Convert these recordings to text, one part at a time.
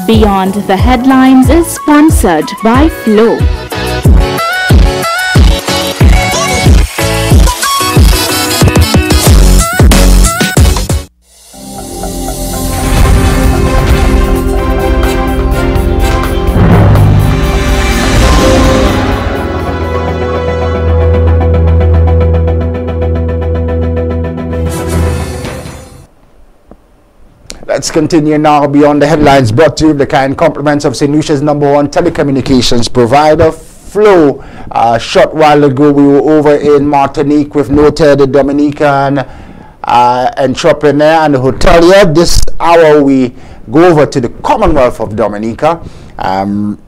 Beyond the Headlines is sponsored by Flow. Let's continue now beyond the headlines, brought to you the kind compliments of St. Lucia's #1 telecommunications provider, Flow. A short while ago, we were over in Martinique with noted Dominican entrepreneur and hotelier. This hour, we go over to the Commonwealth of Dominica. I'm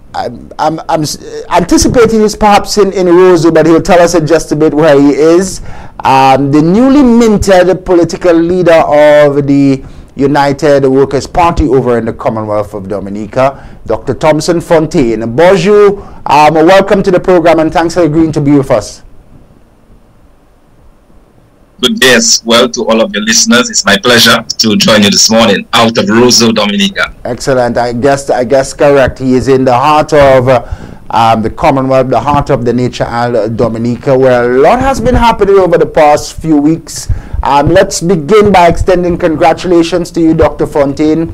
anticipating he's perhaps in Roseau, but he'll tell us in just a bit where he is. The newly minted political leader of the United Workers' Party over in the Commonwealth of Dominica, Dr. Thomson Fontain. Bonjour, welcome to the program and thanks for agreeing to be with us. Good day as well to all of your listeners. It's my pleasure to join you this morning out of Roseau, Dominica. Excellent. I guess correct. He is in the heart of the Commonwealth, the heart of the Nature Isle, Dominica, where a lot has been happening over the past few weeks. Let's begin by extending congratulations to you, Dr. Fontain.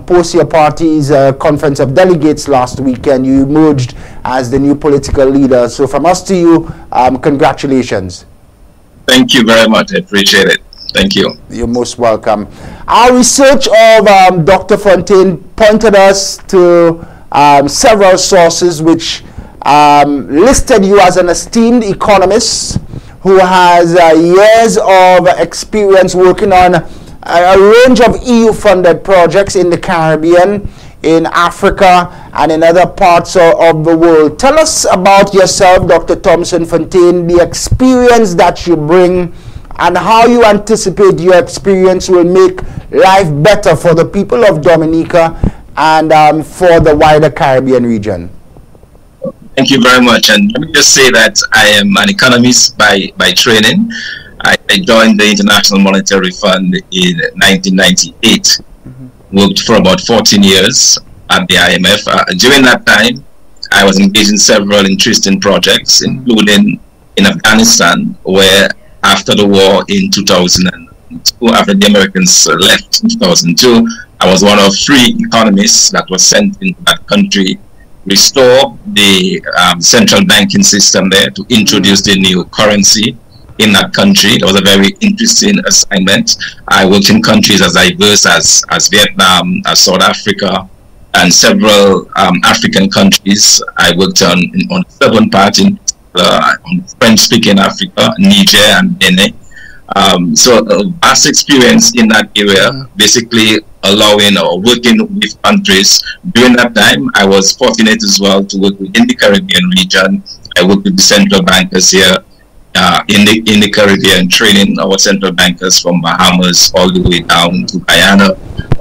Post your party's conference of delegates last weekend, you emerged as the new political leader. So from us to you, congratulations. Thank you very much. I appreciate it. Thank you. You're most welcome. Our research of Dr. Fontain pointed us to several sources which listed you as an esteemed economist who has years of experience working on a range of EU-funded projects in the Caribbean, in Africa, and in other parts of the world. Tell us about yourself, Dr. Thomson Fontain, the experience that you bring, and how you anticipate your experience will make life better for the people of Dominica and for the wider Caribbean region. Thank you very much. And let me just say that I am an economist by training. I joined the International Monetary Fund in 1998. Worked for about 14 years at the IMF. During that time, I was engaged in several interesting projects, including in Afghanistan, where after the war in 2002, after the Americans left in 2002, I was one of 3 economists that was sent into that country, restore the central banking system there, to introduce the new currency in that country. It was a very interesting assignment. I worked in countries as diverse as Vietnam, as South Africa, and several African countries. I worked on 7 parts on French-speaking Africa, Niger, and Benin. So a vast experience in that area, basically allowing or working with countries. During that time, I was fortunate as well to work in the Caribbean region. I worked with the central bankers here in the Caribbean, training our central bankers from Bahamas all the way down to Guyana.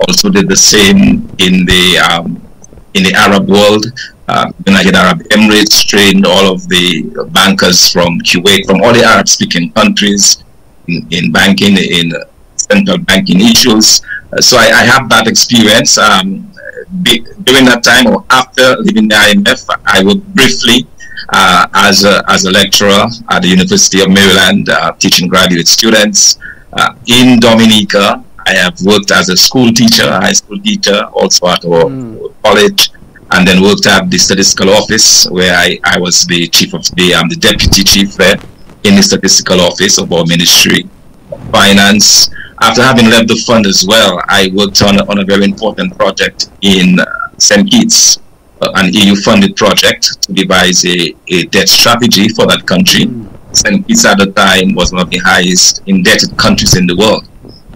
Also did the same in the Arab world. United Arab Emirates, trained all of the bankers from Kuwait, from all the Arab-speaking countries in banking, in central banking issues. So I have that experience. During that time, or after leaving the IMF, I worked briefly as a lecturer at the University of Maryland, teaching graduate students. In Dominica, I have worked as a school teacher, a high school teacher, also at our college, and then worked at the statistical office, where I was the chief of the deputy chief there in the statistical office of our Ministry of Finance. After having left the fund as well, I worked on a very important project in St. Kitts, an EU-funded project to devise a debt strategy for that country. St. Kitts at the time was one of the highest indebted countries in the world,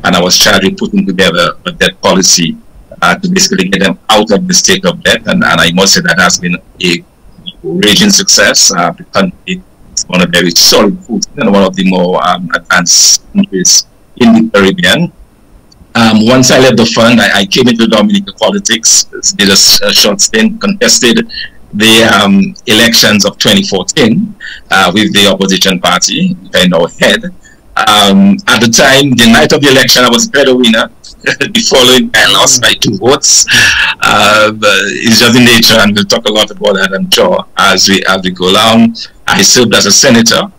and I was charged with putting together a debt policy to basically get them out of the state of debt, and I must say that has been a raging success. The country is on a very solid foot and one of the more advanced countries in the Caribbean. Once I left the fund, I came into Dominica politics, did a short stint, contested the elections of 2014 with the opposition party, behind our head. At the time, the night of the election, I was breadwinner. The following, I lost by 2 votes. It's just in nature, and we'll talk a lot about that, I'm sure, as we go along. I served as a senator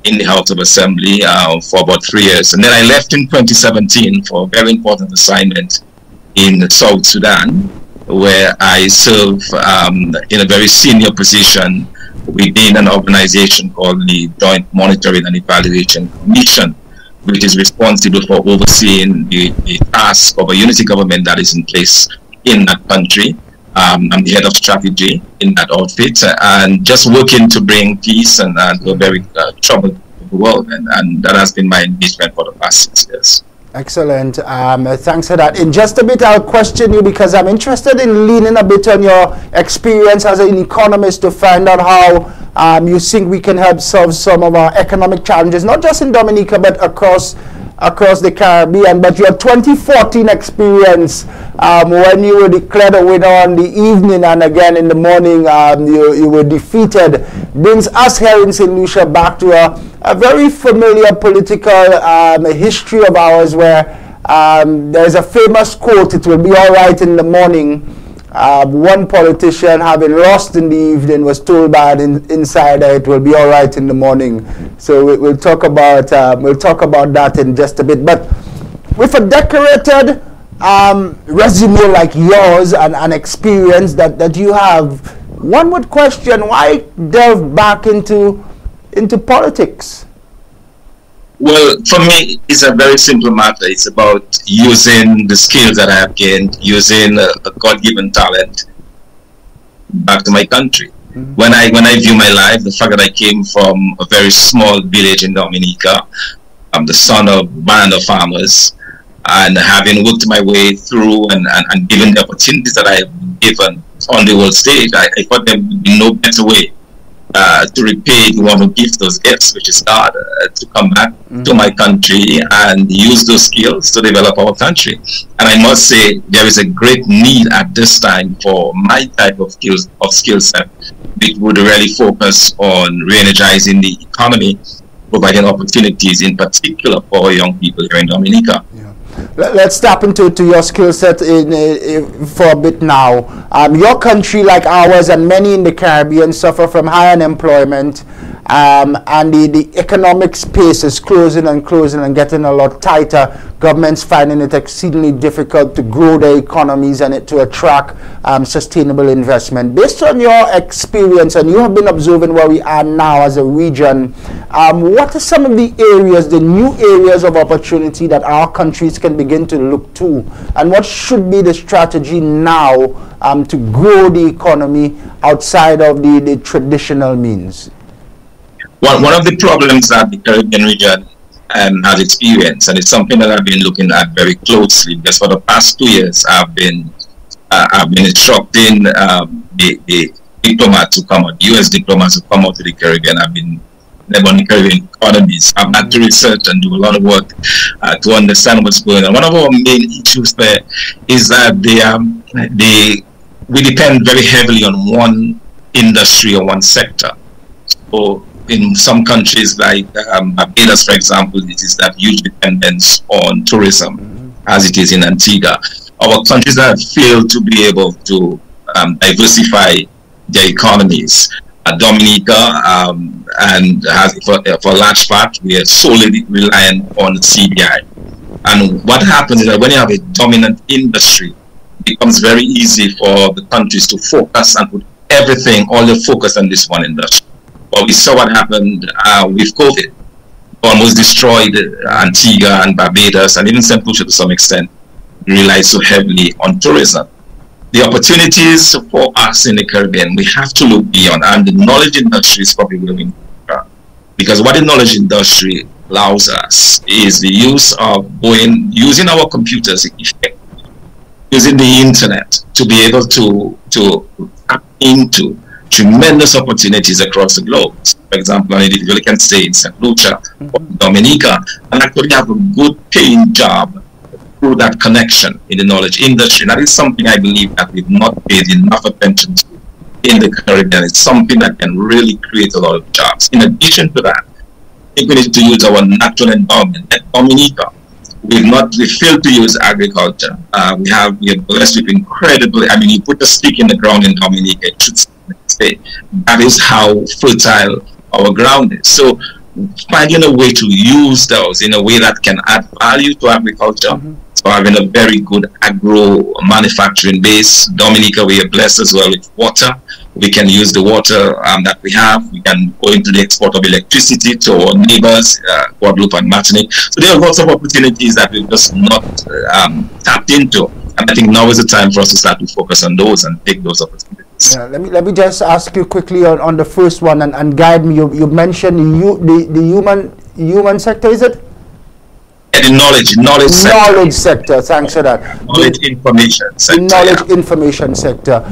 in the House of Assembly for about 3 years, and then I left in 2017 for a very important assignment in South Sudan, where I serve in a very senior position within an organization called the Joint Monitoring and Evaluation Commission, which is responsible for overseeing the task of a unity government that is in place in that country. I'm the head of strategy in that outfit, and just working to bring peace and to a very troubled world, and that has been my engagement for the past 6 years. Excellent. Thanks for that. In just a bit, I'll question you because I'm interested in leaning a bit on your experience as an economist to find out how you think we can help solve some of our economic challenges, not just in Dominica, but across the Caribbean. But your 2014 experience when you were declared a winner on the evening and again in the morning you were defeated brings us here in St. Lucia back to a very familiar political history of ours, where there's a famous quote, "It will be all right in the morning." One politician, having lost in the evening, was told by an insider, "It will be all right in the morning." So we'll talk about that in just a bit. But with a decorated resume like yours and experience that you have, one would question, why delve back into politics? Well, for me, it's a very simple matter. It's about using the skills that I have gained, using a God-given talent back to my country. Mm-hmm. When I view my life, the fact that I came from a very small village in Dominica, I'm the son of band of farmers, and having worked my way through and given the opportunities that I've been given on the world stage, I thought there would be no better way to repay the one who gives those gifts, which is God, to come back to my country and use those skills to develop our country. And I must say, there is a great need at this time for my type of skill set, which would really focus on re-energizing the economy, providing opportunities in particular for young people here in Dominica. Yeah. Let's tap into your skill set for a bit now. Your country, like ours and many in the Caribbean, suffer from high unemployment, and the economic space is closing and getting a lot tighter. Governments finding it exceedingly difficult to grow their economies and to attract sustainable investment. Based on your experience, and you have been observing where we are now as a region, what are some of the areas, the new areas of opportunity that our countries can begin to look to, and what should be the strategy now to grow the economy outside of the traditional means? One of the problems that the Caribbean region has experienced, and it's something that I've been looking at very closely, because for the past 2 years I've been instructing the diplomats who come out, U.S. diplomats who come out to the Caribbean. I've been on the Caribbean economies. I've had to research and do a lot of work to understand what's going on. One of our main issues there is that we depend very heavily on one industry or one sector. So in some countries like Barbados, for example, it is that huge dependence on tourism, as it is in Antigua. Our countries have failed to be able to diversify their economies. Dominica, and for a large part, we are solely reliant on CBI. And what happens is that when you have a dominant industry, it becomes very easy for the countries to focus and put everything, all the focus on this one industry. But we saw what happened with COVID. Almost destroyed Antigua and Barbados, and even St. Lucia to some extent, relied so heavily on tourism. The opportunities for us in the Caribbean, we have to look beyond, and the knowledge industry is probably where we need to go. Because what the knowledge industry allows us is the use of using our computers effectively, using the internet to be able to tap into tremendous opportunities across the globe. For example, an individual can stay in St. Lucia or Dominica and actually have a good paying job through that connection in the knowledge industry. That is something I believe that we've not paid enough attention to in the Caribbean. It's something that can really create a lot of jobs. In addition to that, I think we need to use our natural endowment at Dominica. we failed to use agriculture. We are blessed with incredibly, I mean, you put a stick in the ground in Dominica, it should stay. That is how fertile our ground is. So finding a way to use those in a way that can add value to agriculture. So having a very good agro manufacturing base. Dominica, we are blessed as well with water. We can use the water that we have. We can go into the export of electricity to our neighbors, Guadeloupe and Martinique. So there are lots of opportunities that we've just not tapped into. And I think now is the time for us to start to focus on those and take those opportunities. Yeah, let me just ask you quickly on the first one and guide me. You mentioned the human sector, is it? The knowledge sector. Thanks for that. Knowledge information sector. Knowledge information sector.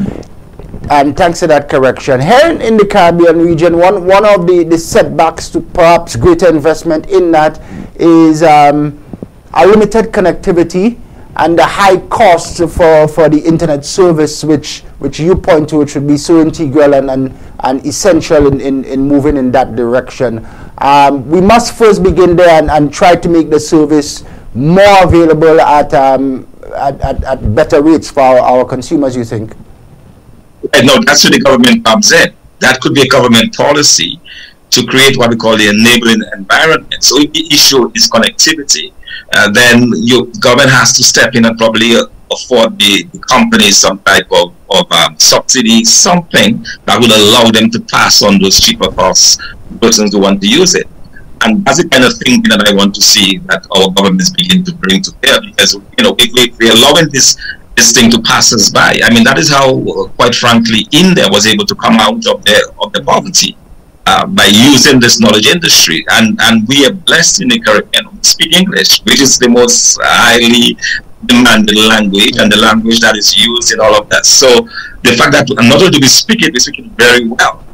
And thanks for that correction. Here in the Caribbean region, one of the setbacks to perhaps greater investment in that is a limited connectivity and the high cost for the internet service, which you point to, which should be so integral and essential in moving in that direction. We must first begin there and try to make the service more available at better rates for our consumers, you think? No, that's where the government comes in. That could be a government policy to create what we call the enabling environment. So if the issue is connectivity, then your government has to step in and probably afford the companies some type of subsidy, something that will allow them to pass on those cheaper costs to persons who want to use it. And that's the kind of thing that I want to see that our government is beginning to bring to bear, because if we're allowing this thing to pass us by, I mean, that is how, quite frankly, India was able to come out of the poverty. By using this knowledge industry, and we are blessed in the Caribbean to speak English, which is the most highly demanded language and the language that is used in all of that. So the fact that not only do we speak it very well,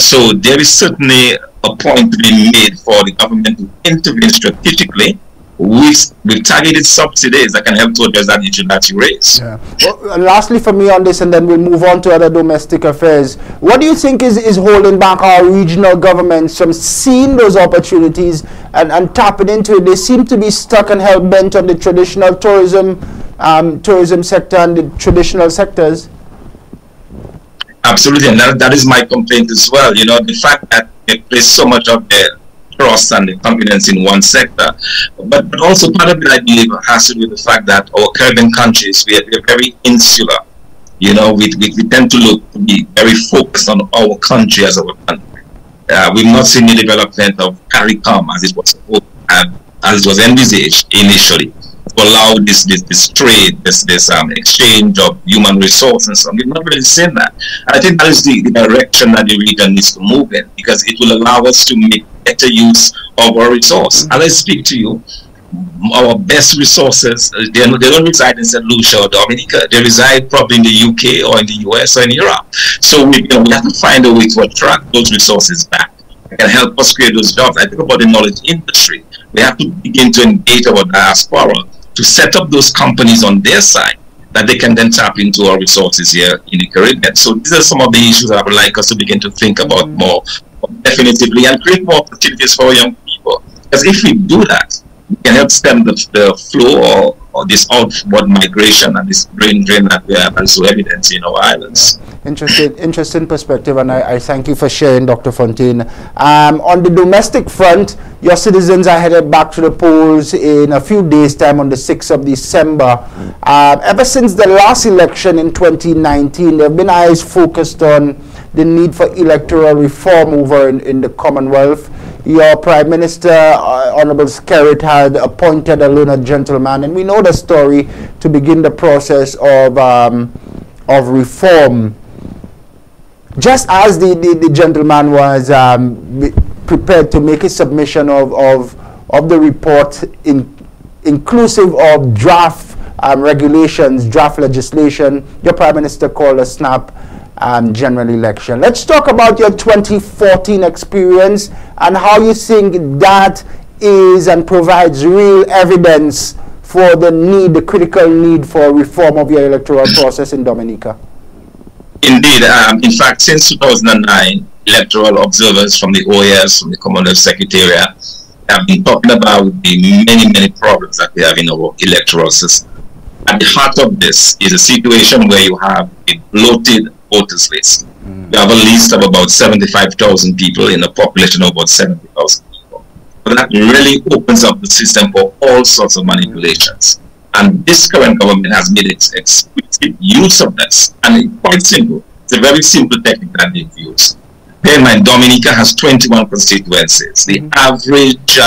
so there is certainly a point to be made for the government to intervene strategically with targeted subsidies that can help to address that issue that you raise. Yeah. Well, lastly for me on this, and then we'll move on to other domestic affairs. What do you think is holding back our regional governments from seeing those opportunities and tapping into it? They seem to be stuck and hell-bent on the traditional tourism sector and the traditional sectors. Absolutely, and that is my complaint as well. The fact that they place so much of their trust and the confidence in one sector, but also part of it, I believe, has to do with the fact that our Caribbean countries, we are very insular. We tend to be very focused on our country as our country. We've not seen the development of CARICOM as it was supposed and as it was envisaged initially, to allow this trade, this exchange of human resources and so on. We've not really seen that. And I think that is the direction that the region needs to move in, because it will allow us to make better use of our resource. And I speak to you, our best resources, they don't reside in St. Lucia or Dominica. They reside probably in the UK or in the US or in Europe. So we have to find a way to attract those resources back. It can help us create those jobs. I think about the knowledge industry. We have to begin to engage our diaspora to set up those companies on their side that they can then tap into our resources here in the Caribbean. So these are some of the issues that I would like us to begin to think about more definitively and create more opportunities for young people. Because if we do that, we can help stem the flow or this outward migration and this brain drain that we have also evident in our islands. Interesting perspective, and I thank you for sharing, Dr. Fontain. On the domestic front, your citizens are headed back to the polls in a few days' time on the 6th of December. Ever since the last election in 2019, there have been eyes focused on the need for electoral reform over in the Commonwealth. Your Prime Minister, Honorable Skerrit, had appointed a learned gentleman, and we know the story, to begin the process of reform. Just as the gentleman was prepared to make a submission of the report inclusive of draft regulations, draft legislation, your Prime Minister called a snap general election. Let's talk about your 2014 experience and how you think that is and provides real evidence for the critical need for reform of your electoral process in Dominica. Indeed. In fact, since 2009, electoral observers from the OAS, from the Commonwealth Secretariat, have been talking about the many problems that we have in our electoral system. At the heart of this is a situation where you have a bloated voters list. We have a list of about 75,000 people in a population of about 70,000 people. But that really opens up the system for all sorts of manipulations. And this current government has made explicit use of this. And it's quite simple. It's a very simple technique that they've used. Bear in mind, Dominica has 21 constituencies. The average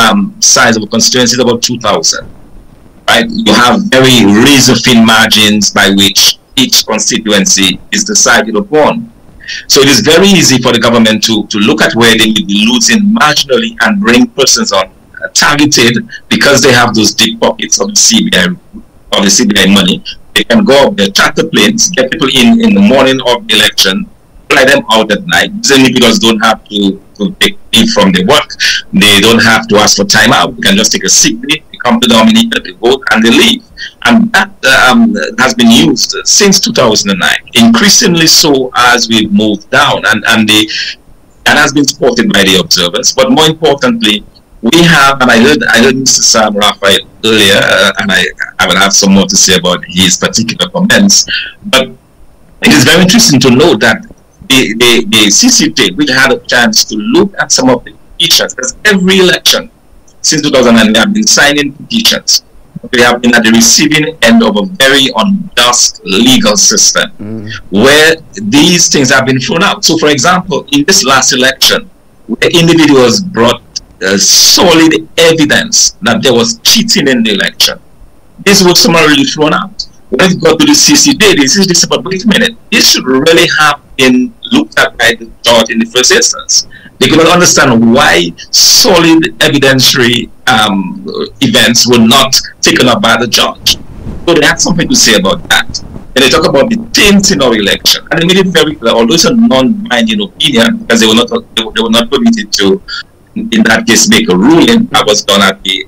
size of a constituency is about 2,000. Right? You have very razor-thin margins by which each constituency is decided upon. So it is very easy for the government to look at where they may be losing marginally and bring persons on targeted because they have those deep pockets of the CBI money. They can go up their charter planes, get people in the morning of the election, fly them out at night. These individuals don't have to take leave from their work. They don't have to ask for time out. They can just take a sick day, they come to Dominica, they vote, and they leave. And that has been used since 2009, increasingly so as we've moved down, and has been supported by the observers. But more importantly, we have, and I heard Mr. Sam Raphael earlier, and I will have some more to say about his particular comments. But it is very interesting to note that the CCT, which had a chance to look at some of the petitions, because every election since 2009 we have been signing petitions. We have been at the receiving end of a very unjust legal system where these things have been thrown out. So, for example, in this last election, where individuals brought solid evidence that there was cheating in the election, this was summarily thrown out. When it got to the CCD, they said, but wait a minute, this should really have been looked at by the judge in the first instance. They could not understand why solid evidentiary events were not taken up by the judge. So they had something to say about that. And they talk about the taints in our election. And they made it very clear, although it's a non-binding opinion, because they were not permitted to, in that case, make a ruling that was done at the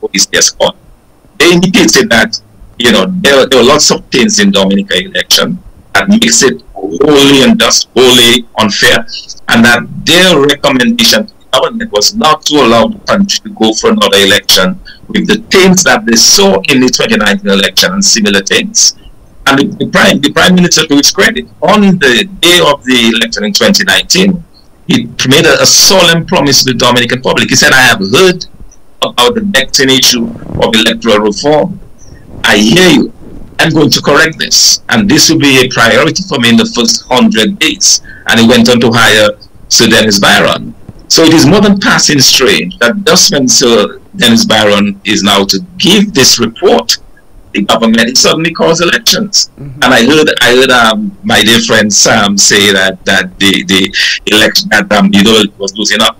OECS court. They indicated that, you know, there were lots of things in Dominica election that makes it wholly and just wholly unfair, and that their recommendation to the government was not to allow the country to go for another election with the things that they saw in the 2019 election and similar things. And the Prime Minister, to his credit, on the day of the election in 2019, he made a solemn promise to the Dominican public. He said, I have heard about the vexing issue of electoral reform. I hear you. I'm going to correct this, and this will be a priority for me in the first 100 days. And he went on to hire Sir Dennis Byron. So it is more than passing strange that just when Sir Dennis Byron is now to give this report, the government suddenly calls elections. And I heard my dear friend Sam say that the election that it was losing up.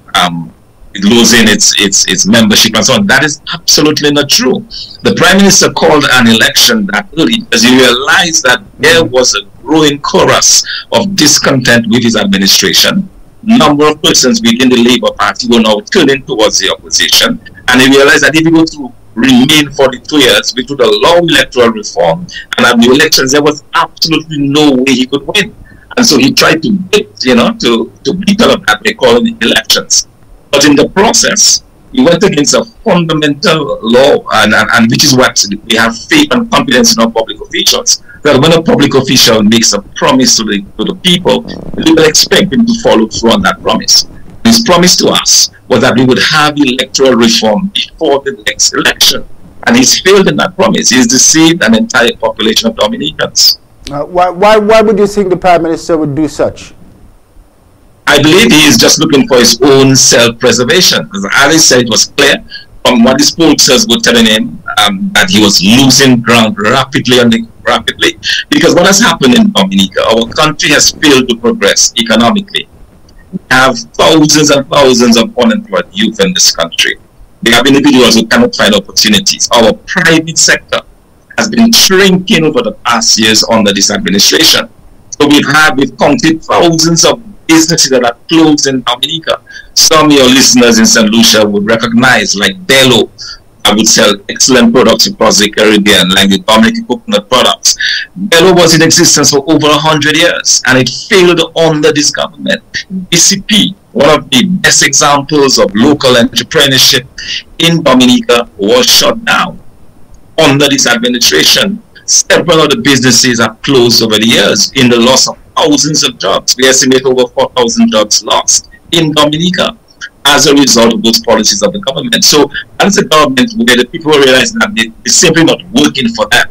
Losing its membership and so on. That is absolutely not true. The Prime Minister called an election that early because he realized that there was a growing chorus of discontent with his administration. Number of persons within the Labour Party were now turning towards the opposition, and he realized that if he were to remain for the 2 years, which would allow electoral reform and have new elections, there was absolutely no way he could win. And so he tried to beat, to beat all of that by calling elections. But in the process, he went against a fundamental law, and which is what we have faith and confidence in our public officials. That when a public official makes a promise to the people, we will expect him to follow through on that promise. His promise to us was that we would have electoral reform before the next election. And he's failed in that promise. He's deceived an entire population of Dominicans. Why would you think the Prime Minister would do such? I believe he is just looking for his own self-preservation. As I said, it was clear from what his pollsters were telling him that he was losing ground rapidly. Because what has happened in Dominica, our country has failed to progress economically. We have thousands and thousands of unemployed youth in this country. We have individuals who cannot find opportunities. Our private sector has been shrinking over the past years under this administration. So we've counted thousands of businesses that are closed in Dominica. Some of your listeners in St. Lucia would recognize, like Bello, I would sell excellent products across the Caribbean, like the Dominica coconut products. Bello was in existence for over 100 years, and it failed under this government. BCP One of the best examples of local entrepreneurship in Dominica was shut down under this administration. Several of the businesses have closed over the years in the loss of thousands of jobs. We estimate over 4,000 jobs lost in Dominica as a result of those policies of the government. So as a government, where the people realized that it's simply not working for them,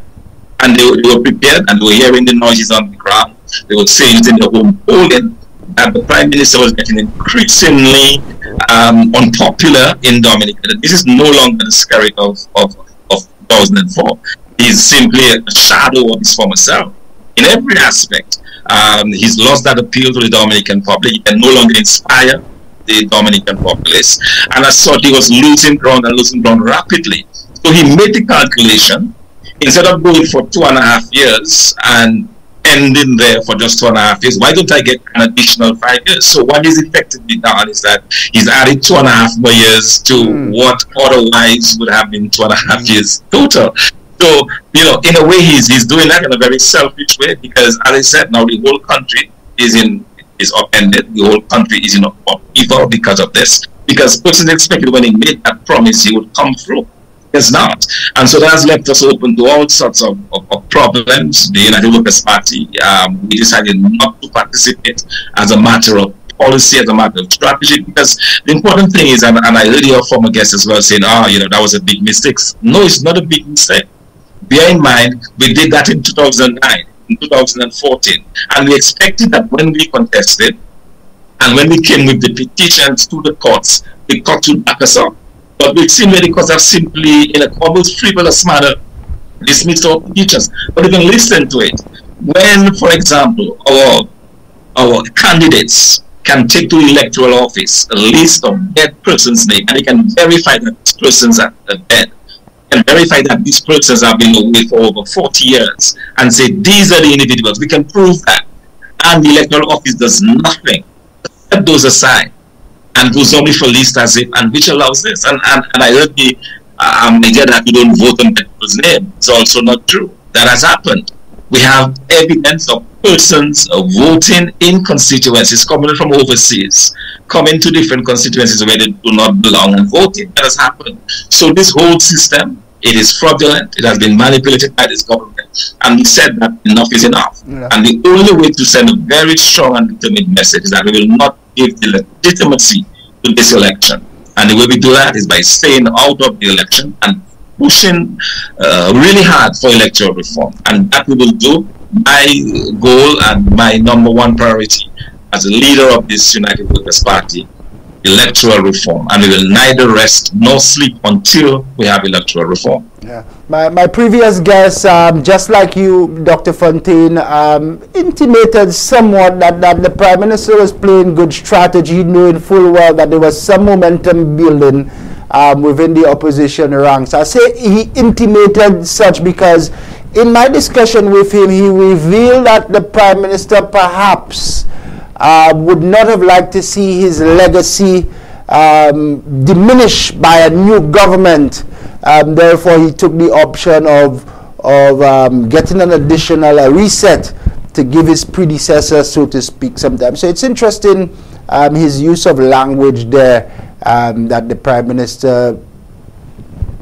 and they were prepared, and they were hearing the noises on the ground. They were saying it in their home polling that the Prime Minister was getting increasingly unpopular in Dominica. This is no longer the spirit of 2004. He's simply a shadow of his former self in every aspect. He's lost that appeal to the Dominican public. He can no longer inspire the Dominican populace. And as such, he was losing ground and losing ground rapidly. So he made the calculation, instead of going for 2.5 years and ending there for just 2.5 years, why don't I get an additional 5 years? So what is effectively done is that he's added 2.5 more years to what otherwise would have been 2.5 years total. So, you know, in a way, he's doing that in a very selfish way, because, as I said, now the whole country is upended. The whole country is in upheaval because of this. Because persons expected when he made that promise he would come through. It's not. And so that has left us open to all sorts of problems. The United Workers' Party, we decided not to participate as a matter of policy, as a matter of strategy, because the important thing is, and I heard your former guest as well saying, you know, that was a big mistake. No, it's not a big mistake. Bear in mind, we did that in 2009, in 2014, and we expected that when we contested, and when we came with the petitions to the courts would back us up. But we've seen many courts have simply, in a almost frivolous manner, dismissed our petitions. But even listen to it. When, for example, our candidates can take to the electoral office a list of dead persons' names, and they can verify that these persons are dead, and verify that these persons have been away for over 40 years, and say these are the individuals, we can prove that. And the electoral office does nothing, set those aside, and goes only for list as if, and which allows this. And I heard the idea that you don't vote on people's name. It's also not true. That has happened. We have evidence of persons voting in constituencies coming from overseas, coming to different constituencies where they do not belong and voting. That has happened. So this whole system, it is fraudulent. It has been manipulated by this government. And we said that enough is enough. Yeah. And the only way to send a very strong and determined message is that we will not give the legitimacy to this election. And the way we do that is by staying out of the election and pushing really hard for electoral reform. And that we will do. My goal and my #1 priority as a leader of this United Workers' Party, electoral reform. And we will neither rest nor sleep until we have electoral reform. Yeah. My previous guest, just like you, Dr. Fontain, intimated somewhat that the Prime Minister was playing good strategy, knowing full well that there was some momentum building within the opposition ranks. I say he intimated such because in my discussion with him, he revealed that the Prime Minister perhaps would not have liked to see his legacy diminished by a new government. Therefore, he took the option of getting an additional reset to give his predecessor, so to speak, sometimes. So it's interesting his use of language there, that the Prime Minister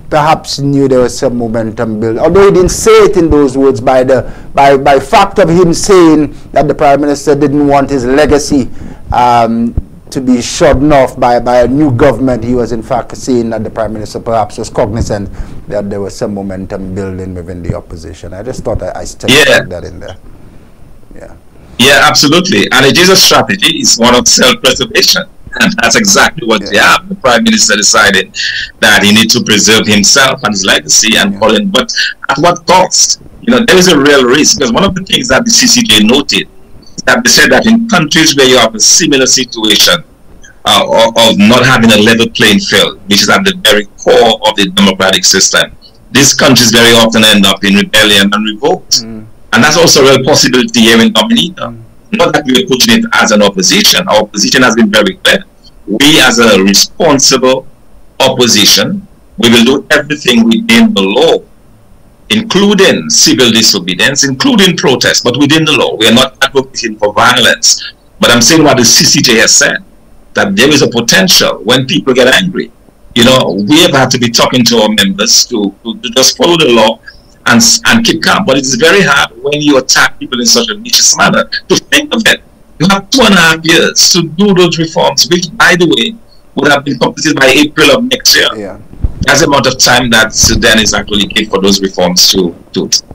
perhaps knew there was some momentum build, although he didn't say it in those words. By fact of him saying that the Prime Minister didn't want his legacy to be shodden off by a new government, he was in fact saying that the Prime Minister perhaps was cognizant that there was some momentum building within the opposition. I just thought I stuck that in there. Yeah, absolutely. And it is a strategy. It's one of self-preservation. And that's exactly what they have. The Prime Minister decided that he needs to preserve himself and his legacy and call it, but at what cost? You know, there is a real risk, because one of the things that the CCJ noted is that they said that in countries where you have a similar situation of not having a level playing field, which is at the very core of the democratic system, these countries very often end up in rebellion and revolt. And that's also a real possibility here in Dominica. Not that we are putting it as an opposition. Our opposition has been very clear. We, as a responsible opposition, we will do everything within the law, including civil disobedience, including protest, but within the law. We are not advocating for violence. But I'm saying what the CCJ has said, that there is a potential when people get angry. You know, we have had to be talking to our members to just follow the law and keep calm. But it is very hard when you attack people in such a vicious manner. To think of it, you have 2.5 years to do those reforms, which, by the way, would have been completed by April of next year. Yeah. That's the amount of time that Sudan is actually given for those reforms to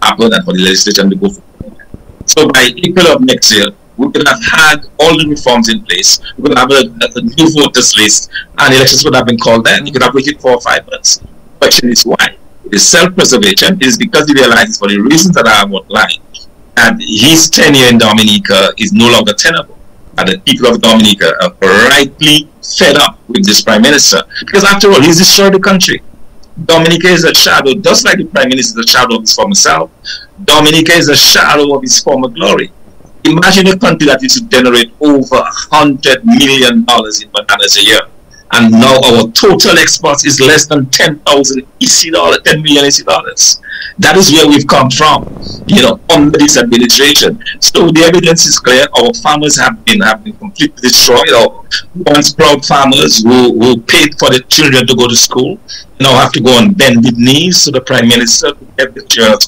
happen and for the legislation to go forward. So by April of next year, we could have had all the reforms in place. We could have a new voters list, and elections would have been called then. You could have waited 4 or 5 months. The question is why? It is self-preservation. It is because he realizes, for the reasons that I have outlined, that his tenure in Dominica is no longer tenable. And the people of Dominica are rightly fed up with this prime minister. Because after all, he's destroyed the country. Dominica is a shadow, just like the prime minister is a shadow of his former self. Dominica is a shadow of his former glory. Imagine a country that used to generate over $100 million in bananas a year. And now our total exports is less than 10,000 EC dollars, 10 million EC dollars. That is where we've come from, you know, under this administration. So the evidence is clear. Our farmers have been completely destroyed. Our once proud farmers who paid for the children to go to school now have to go on bended knees to the prime minister to get the children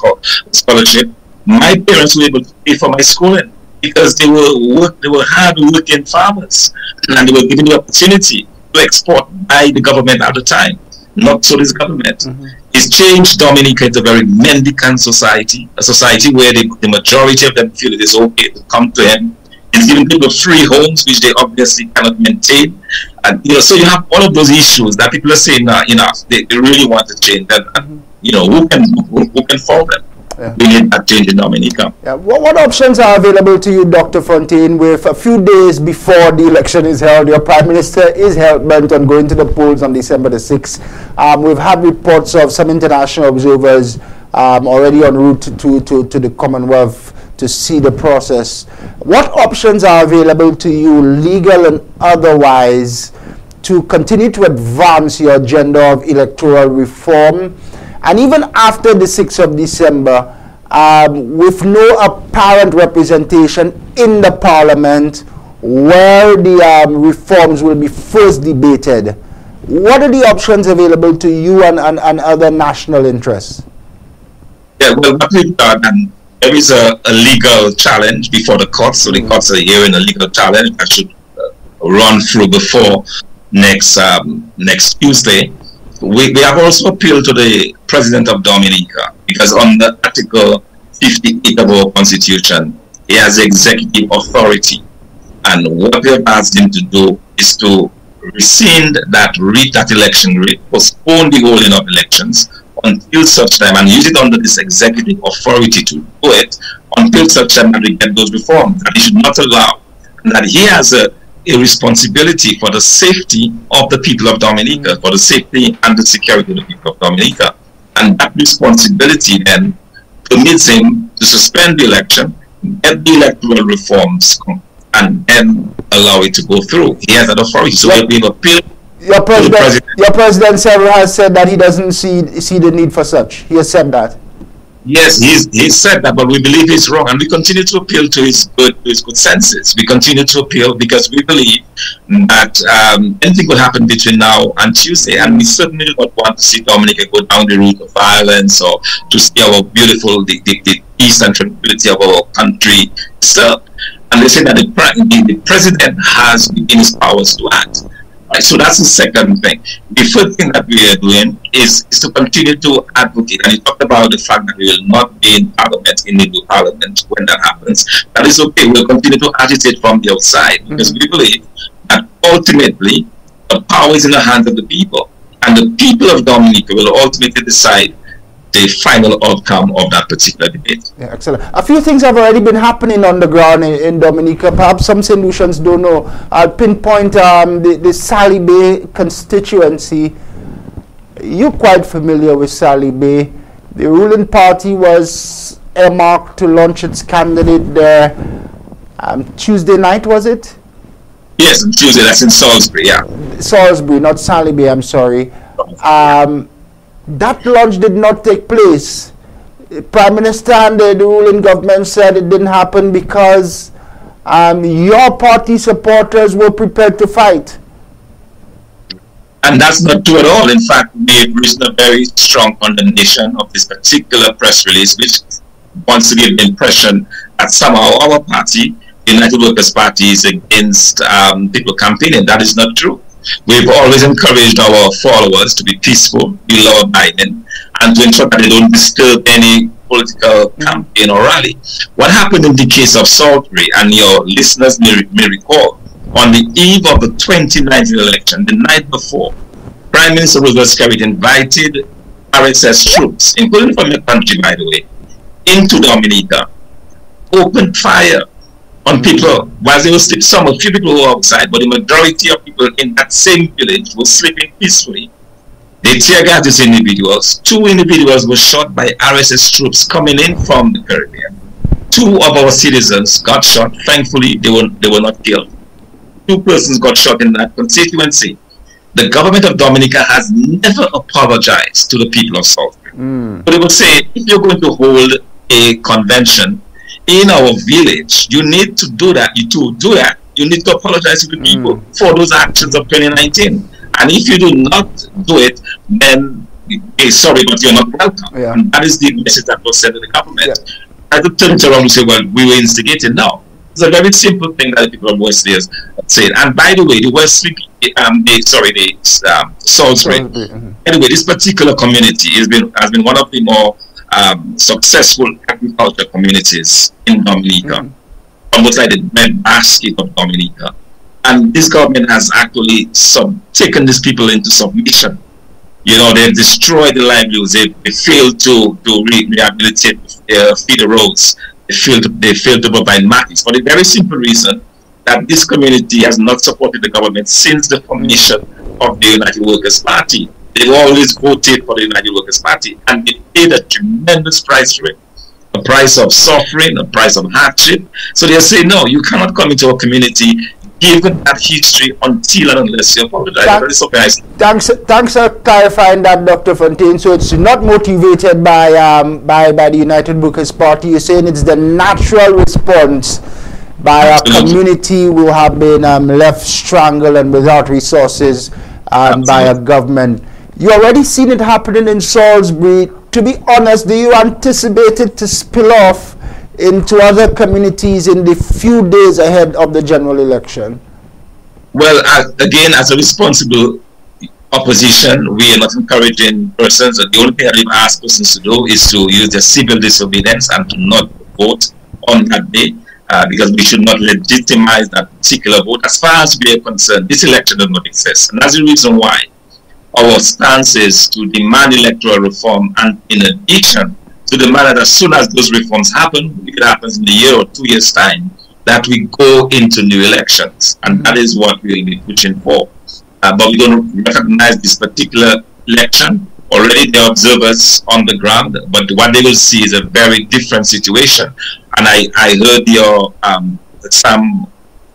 scholarship. My parents were able to pay for my schooling because they were hard working farmers, and they were given the opportunity to export by the government at the time. Not so this government. It's changed Dominica into a very mendicant society, a society where the majority of them feel it is okay to come to him. It's giving people free homes, which they obviously cannot maintain. And you know, so you have all of those issues that people are saying, enough. They really want to change. And you know, who can solve them? Yeah. We need that change in Dominica. Yeah. What options are available to you, Dr. Fontain, with a few days before the election is held? Your Prime Minister is hell-bent on going to the polls on December the 6th. We've had reports of some international observers already en route to the Commonwealth to see the process. What options are available to you, legal and otherwise, to continue to advance your agenda of electoral reform? And even after the 6th of December, with no apparent representation in the Parliament where the reforms will be first debated, what are the options available to you and other national interests? Yeah, well, there is a legal challenge before the courts, so the courts are hearing a legal challenge that should run through before next Tuesday. We have also appealed to the President of Dominica, because under Article 58 of our Constitution, he has executive authority. And what we have asked him to do is to rescind that election rate, postpone the holding of elections until such time, and use it under this executive authority to do it until such time that we get those reforms. That he should not allow, and that he has a responsibility for the safety of the people of Dominica, for the safety and the security of the people of Dominica. And that responsibility then permits him to suspend the election, get the electoral reforms, and then allow it to go through. He has that authority. So we've appealed. Your president several has said that he doesn't see the need for such. He has said that. Yes, he's said that, but we believe he's wrong, and we continue to appeal to his good senses. We continue to appeal because we believe that anything could happen between now and Tuesday, and we certainly do not want to see Dominica go down the route of violence, or to see our beautiful the peace and tranquility of our country disturbed. And they say that the president has within his powers to act. Right, so that's the second thing. The third thing that we are doing is to continue to advocate. And he talked about the fact that we will not be in Parliament, in the new Parliament, when that happens. That is okay. We'll continue to agitate from the outside, because we believe that ultimately the power is in the hands of the people. And the people of Dominica will ultimately decide the final outcome of that particular debate. Yeah, excellent. A few things have already been happening on the ground in Dominica. Perhaps some St. Lucians don't know. I'll pinpoint the Sally Bay constituency. You're quite familiar with Sally Bay. The ruling party was earmarked to launch its candidate there Tuesday night, was it? Yes, Tuesday. That's in Salisbury, yeah. Salisbury, not Sally Bay, I'm sorry. That launch did not take place. The Prime Minister and the ruling government said it didn't happen because your party supporters were prepared to fight. And that's not true at all. In fact, we've reached a very strong condemnation of this particular press release, which wants to give the impression that somehow our party, United Workers' Party, is against people campaigning. That is not true. We've always encouraged our followers to be peaceful, be law-abiding, and to ensure that they don't disturb any political campaign or rally. What happened in the case of Salisbury, and your listeners may recall, on the eve of the 2019 election, the night before, Prime Minister Roosevelt Skerrit invited RSS troops, including from the country, by the way, into Dominica, opened fire on people while they were sleeping. A few people were outside, but the majority of people in that same village were sleeping peacefully. They tear gassed these individuals. 2 individuals were shot by RSS troops coming in from the Caribbean. 2 of our citizens got shot. Thankfully, they were not killed. 2 persons got shot in that constituency. The government of Dominica has never apologized to the people of Salisbury. But they will say, if you're going to hold a convention in our village, you need to do that. You need to apologize to the people for those actions of 2019. And if you do not do it, then sorry, but you're not welcome. Yeah. And that is the message that was sent to the government. Yeah. I could turn around and say, well, we were instigated. No. It's a very simple thing that the people of Wesley said. And by the way, the Wesley, Salisbury. Anyway, this particular community has been one of the more successful agriculture communities in Dominica, almost like the breadbasket of Dominica. And this government has actually taken these people into submission. You know, they've destroyed the livelihoods. They failed to rehabilitate, feed the roads. They failed to provide markets for the very simple reason that this community has not supported the government since the formation of the United Workers' Party. They've always voted for the United Workers' Party, and they paid a tremendous price for it. A price of suffering, a price of hardship. So they say, no, you cannot come into a community given that history until and unless you apologize. Thanks for clarifying that, Dr. Fontain. So it's not motivated by the United Workers' Party. You're saying it's the natural response by a community who have been left strangled and without resources by a government. You already seen it happening in Salisbury. To be honest, do you anticipate it to spill off into other communities in the few days ahead of the general election? Well, again, as a responsible opposition, we are not encouraging persons. The only thing I've asked persons to do is to use their civil disobedience and to not vote on that day, because we should not legitimize that particular vote. As far as we are concerned, this election does not exist. And that's the reason why our stance is to demand electoral reform, and in addition to demand that as soon as those reforms happen, if it happens in a year or 2 years' time, that we go into new elections. And that is what we'll be pushing for. But we don't recognize this particular election. Already there are observers on the ground, but what they will see is a very different situation. And I heard your Sam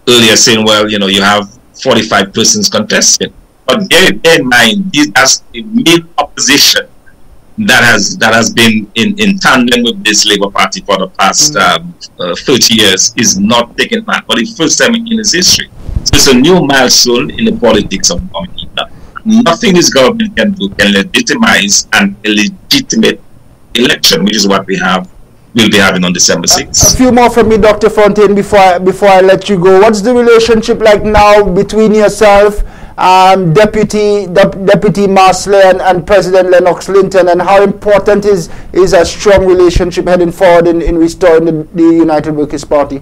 earlier saying, well, you know, you have 45 persons contesting. But bear in mind, that's the main opposition that has been in tandem with this Labour Party for the past 30 years is not taking part for the first time in its history. So it's a new milestone in the politics of Dominica. Nothing this government can do can legitimize an illegitimate election, which is what we'll be having on December 6th. A few more from me, Dr. Fontain, before I let you go. What's the relationship like now between yourself, Deputy Marsler and President Lennox Linton, and how important is a strong relationship heading forward in restoring the United Workers' Party?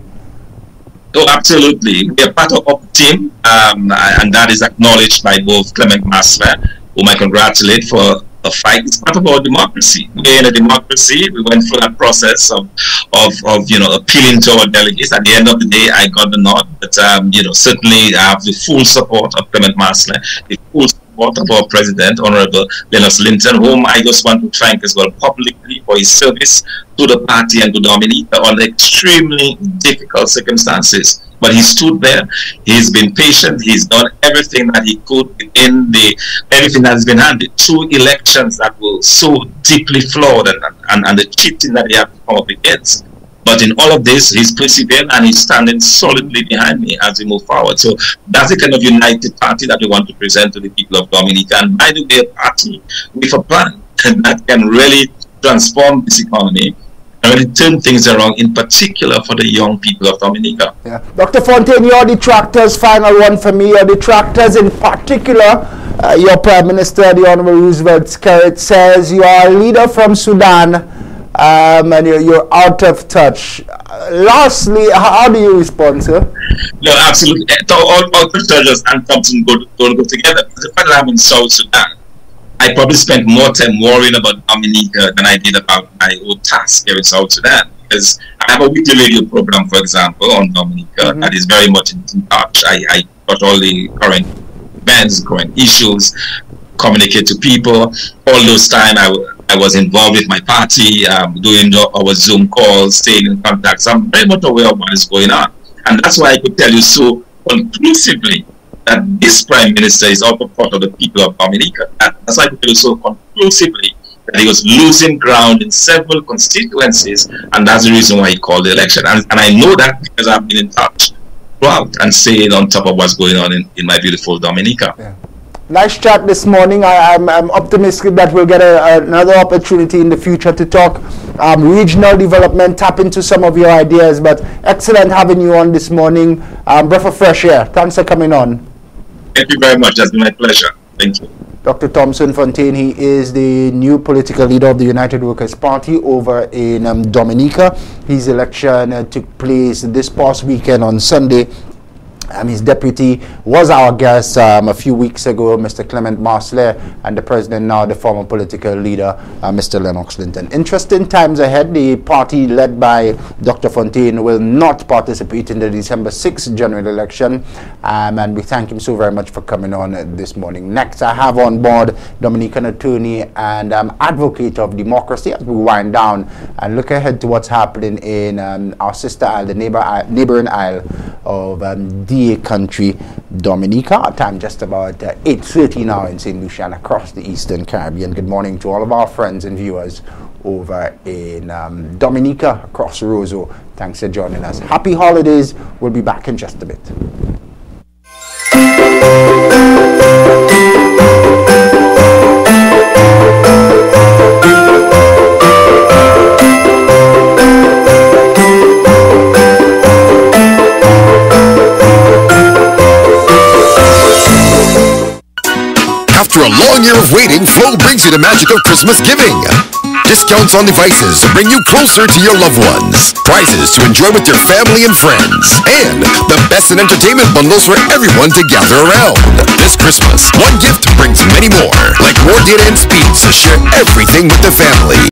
Oh, absolutely. We are part of our team, and that is acknowledged by both Clement Marsler, whom I congratulate for a fight. It's part of our democracy. We're in a democracy. We went through that process of appealing to our delegates. At the end of the day, I got the nod. But certainly I have the full support of Clement Marsler, the full support of our president, Honorable Lennox Linton, whom I just want to thank as well publicly for his service to the party and to Dominica on extremely difficult circumstances. But he stood there. He's been patient. He's done everything that he could within everything that has been handed. 2 elections that were so deeply flawed and the cheating that he had to come up against. But in all of this, he's persevering and he's standing solidly behind me as we move forward. So that's the kind of united party that we want to present to the people of Dominica. And by the way, a party with a plan that can really transform this economy and really turn things around, in particular for the young people of Dominica. Yeah. Dr. Fontain, your detractors, final one for me, your detractors in particular, your Prime Minister, the Honorable Roosevelt Skerrit, says you are a leader from Sudan, and you're out of touch. Lastly, how do you respond, sir? No, absolutely. All Treasures and Thomson don't go together. The fact that I'm in South Sudan, I probably spent more time worrying about Dominica than I did about my own task here in South Sudan. Because I have a weekly radio program, for example, on Dominica that is very much in touch. I got all the current events, current issues, communicate to people. All those time I was involved with my party, doing our Zoom calls, staying in contact. So I'm very much aware of what is going on. And that's why I could tell you so conclusively that this Prime Minister is also part of the people of Dominica. That's why I could tell you so conclusively that he was losing ground in several constituencies, and that's the reason why he called the election. And I know that because I've been in touch throughout and staying on top of what's going on in my beautiful Dominica. Yeah. Nice chat this morning. I'm optimistic that we'll get another opportunity in the future to talk regional development, tap into some of your ideas. But excellent having you on this morning. Breath of fresh air. Thanks for coming on. Thank you very much. That's been my pleasure. Thank you. Dr. Thomson Fontain, he is the new political leader of the United Workers' Party over in Dominica. His election took place this past weekend on Sunday. His deputy was our guest a few weeks ago, Mr. Clement Marcellet, and the president now, the former political leader, Mr. Lennox Linton. Interesting times ahead. The party led by Dr. Fontain will not participate in the December 6th general election, and we thank him so very much for coming on this morning. Next, I have on board Dominican attorney and advocate of democracy as we wind down and look ahead to what's happening in our sister isle, the neighboring isle of country, Dominica. Our time just about 8:30 now in St. Lucia and across the Eastern Caribbean. Good morning to all of our friends and viewers over in Dominica, across Roseau. Thanks for joining us. Happy holidays. We'll be back in just a bit. After a long year of waiting, Flow brings you the magic of Christmas giving. Discounts on devices to bring you closer to your loved ones. Prizes to enjoy with your family and friends. And the best in entertainment bundles for everyone to gather around. This Christmas, one gift brings many more. Like more data and speeds to share everything with the family.